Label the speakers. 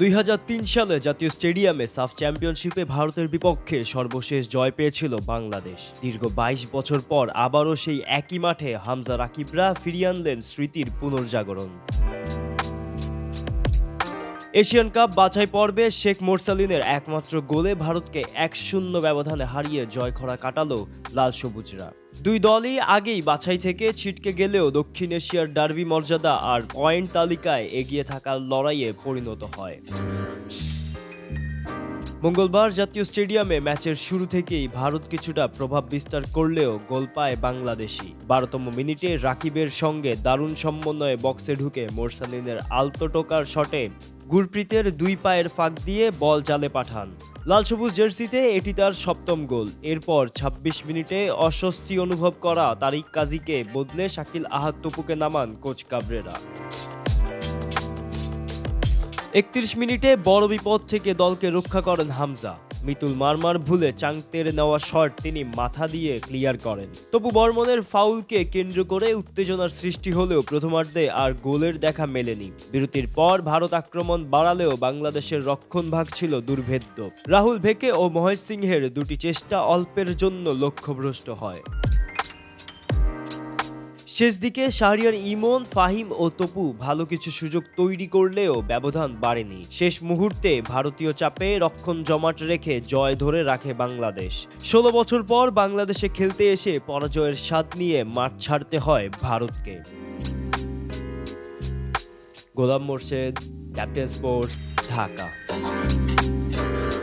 Speaker 1: 2003 সালে জাতীয় স্টেডিয়ামে সাফ চ্যাম্পিয়নশিপে ভারতের বিপক্ষে সর্বশেষ জয় পেয়েছিল বাংলাদেশ। দীর্ঘ 22 বছর পর আবারও সেই একই মাঠে হামজা রাকিবরা ফিরিয়ে আনলেন স্মৃতির পুনর্জাগরণ। এশিয়ান কাপ বাছাই পর্বে শেখ মোরসালিনের একমাত্র গোলে ভারতকে 1-0 ব্যবধানে হারিয়ে জয়খরা কাটালো লাল সবুজরা। দুই দলই আগেই বাছাই থেকে ছিটকে গেলেও দক্ষিণ এশিয়ার ডার্বি মর্যাদা আর পয়েন্ট তালিকায় এগিয়ে থাকার লড়াইয়ে পরিণত হয়। মঙ্গলবার জাতীয় স্টেডিয়ামে ম্যাচের শুরু থেকেই ভারত কিছুটা প্রভাব বিস্তার করলেও গোল পায় বাংলাদেশি। 12তম মিনিটে রাকিবের সঙ্গে দারুণ সমন্বয়ে বক্সে ঢুকে মোরসালিনের আলতো টোকার শটে গুরপ্রীতের দুই পায়ের ফাঁক দিয়ে বল জালে পাঠান। লাল সবুজ জার্সিতে এটি তার 7ম গোল। এরপর 26 মিনিটে অস্বস্তি অনুভব করা তারিক কাজীকে বদলে শাকিল আহাদ তপুকে নামান কোচ কাবরেরা। 31 মিনিটে বড় বিপদ থেকে দলকে রক্ষা করেন হামজা। মিতুল মারমার ভুলে চাংতের নেওয়া শট তিনি মাথা দিয়ে ক্লিয়ার করেন। তবু বর্মনের ফাউলকে কেন্দ্র করে উত্তেজনার সৃষ্টি হলেও প্রথমার্ধে আর গোলের দেখা মেলেনি। বিরতির পর ভারত আক্রমণ বাড়ালেও বাংলাদেশের রক্ষণভাগ ছিল দুর্ভেদ্য। রাহুল ভেকে ও মহেশ সিংহের দুটি চেষ্টা অল্পের জন্য লক্ষ্যভ্রষ্ট হয়। শেষ দিকে শাহরিয়ার ইমন, ফাহিম ও তপু ভালো কিছু সুযোগ তৈরি করলেও ব্যবধান বাড়েনি। শেষ মুহূর্তে ভারতীয় চাপে রক্ষণ জমাট রেখে জয় ধরে রাখে বাংলাদেশ। 16 বছর পর বাংলাদেশে খেলতে এসে পরাজয়ের স্বাদ নিয়ে মাঠ ছাড়তে হয় ভারতকে। গোলাম মোর্শেদ, ক্যাপ্টেন স্পোর্টস, ঢাকা।